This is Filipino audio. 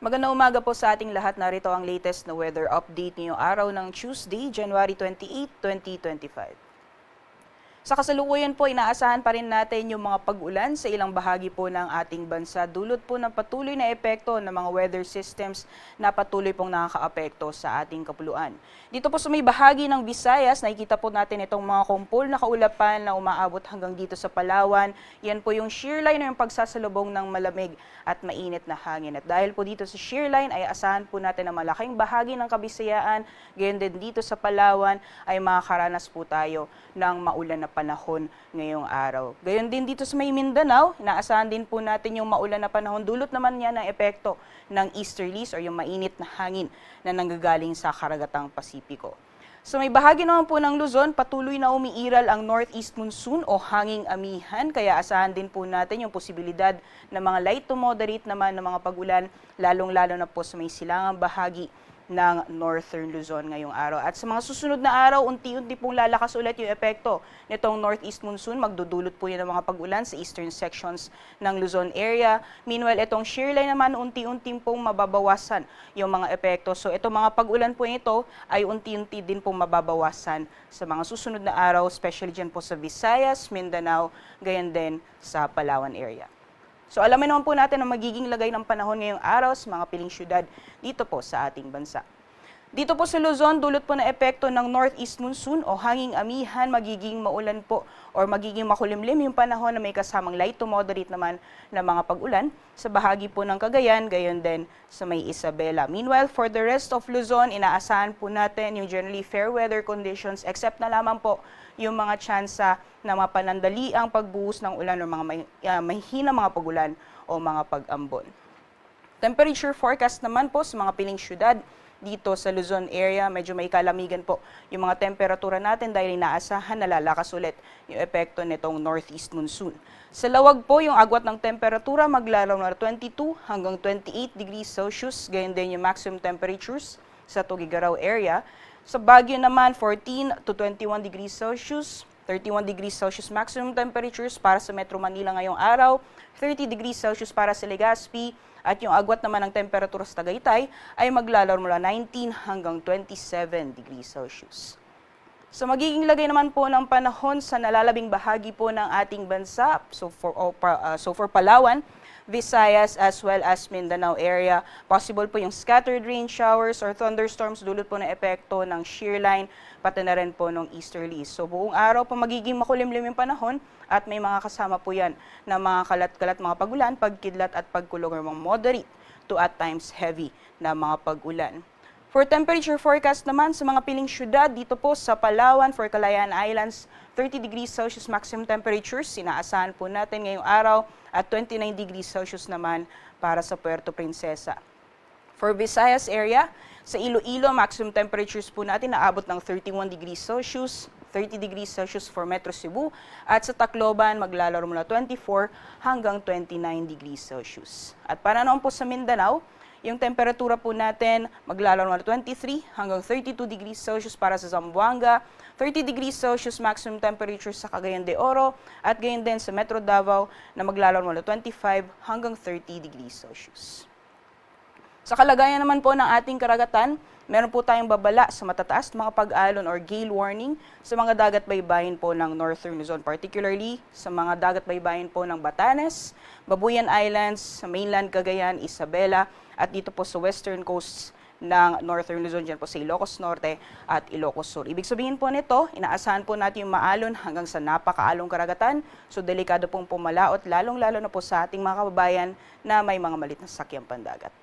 Magandang umaga po sa ating lahat. Narito ang latest na weather update ngayong araw ng Tuesday, January 28, 2025. Sa kasalukuyan po, inaasahan pa rin natin yung mga pag-ulan sa ilang bahagi po ng ating bansa. Dulot po ng patuloy na epekto ng mga weather systems na patuloy pong nakakaapekto sa ating kapuluan. Dito po sa may bahagi ng Visayas, nakikita po natin itong mga kumpol na kaulapan na umaabot hanggang dito sa Palawan. Yan po yung shear line o yung pagsasalubong ng malamig at mainit na hangin. At dahil po dito sa shear line ay asahan po natin na malaking bahagi ng Kabisayaan, gayon din dito sa Palawan ay makakaranas po tayo ng maulan na panahon ngayong araw. Gayon din dito sa may Mindanao, inaasahan din po natin yung maulan na panahon. Dulot naman yan ng epekto ng easterlies o yung mainit na hangin na nanggagaling sa karagatang Pasipiko. Sa may bahagi naman po ng Luzon, patuloy na umiiral ang northeast monsoon o hanging amihan, kaya asahan din po natin yung posibilidad ng mga light to moderate naman ng mga pag-ulan, lalong-lalo na po sa may silangang bahagi ng Northern Luzon ngayong araw. At sa mga susunod na araw, unti-unti pong lalakas ulit yung epekto nitong northeast monsoon. Magdudulot po yan ng mga pag-ulan sa eastern sections ng Luzon area. Meanwhile, itong shear line naman, unti-unti pong mababawasan yung mga epekto. So itong mga pag-ulan po ito ay unti-unti din pong mababawasan sa mga susunod na araw, especially dyan po sa Visayas, Mindanao, gayon din sa Palawan area. So alamin naman po natin ang magiging lagay ng panahon ngayong araw sa mga piling syudad dito po sa ating bansa. Dito po sa Luzon, dulot po na epekto ng northeast monsoon o hanging amihan, magiging maulan po or magiging makulimlim yung panahon na may kasamang light to moderate naman na mga pag-ulan sa bahagi po ng Cagayan, gayon din sa may Isabela. Meanwhile, for the rest of Luzon, inaasahan po natin yung generally fair weather conditions except na lamang po yung mga tsansa na mapanandali ang pagbuhos ng ulan o mga mahihina mga pag-ulan o mga pag-ambon. Temperature forecast naman po sa mga piling syudad dito sa Luzon area, medyo may kalamigan po yung mga temperatura natin dahil inaasahan na lalakas ulit yung epekto nitong northeast monsoon. Sa lawag po, yung agwat ng temperatura maglalaro na 22 hanggang 28 degrees Celsius, gayon din yung maximum temperatures sa Tuguegarao area. Sa Baguio naman, 14 to 21 degrees Celsius, 31 degrees Celsius maximum temperatures para sa Metro Manila ngayong araw, 30 degrees Celsius para sa Legazpi, at yung agwat naman ng temperatura sa Tagaytay ay maglalaro mula 19 hanggang 27 degrees Celsius. So magiging lagay naman po ng panahon sa nalalabing bahagi po ng ating bansa, so for Palawan, Visayas as well as Mindanao area. Possible po yung scattered rain showers or thunderstorms dulot po ng epekto ng shear line, pati na rin po ng easterlies. So buong araw po magiging makulimlim yung panahon at may mga kasama po yan na mga kalat-kalat mga pag-ulan, pagkidlat at pagkulog ng mga moderate to at times heavy na mga pag-ulan. For temperature forecast naman sa mga piling syudad dito po sa Palawan, for Calayan Islands, 30 degrees Celsius maximum temperatures, sinaasahan po natin ngayong araw at 29 degrees Celsius naman para sa Puerto Princesa. For Visayas area, sa Iloilo, maximum temperatures po natin naabot ng 31 degrees Celsius, 30 degrees Celsius for Metro Cebu, at sa Tacloban, maglalaro mula 24 hanggang 29 degrees Celsius. At para naman po sa Mindanao, yung temperatura po natin maglalaro mula 23 hanggang 32 degrees Celsius para sa Zamboanga, 30 degrees Celsius maximum temperature sa Cagayan de Oro, at gayon din sa Metro Davao na maglalaro mula 25 hanggang 30 degrees Celsius. Sa kalagayan naman po ng ating karagatan, meron po tayong babala sa matataas mga pag-alon or gale warning sa mga dagat baybayin po ng Northern Luzon, particularly sa mga dagat baybayin po ng Batanes, Babuyan Islands, sa mainland Cagayan, Isabela, at dito po sa western coasts ng Northern Luzon, dyan po sa Ilocos Norte at Ilocos Sur. Ibig sabihin po nito, inaasahan po natin yung maalon hanggang sa napakaalong karagatan, so delikado pong pumalaot, lalong-lalo na po sa ating mga kababayan na may mga malit na sasakyang pandagat.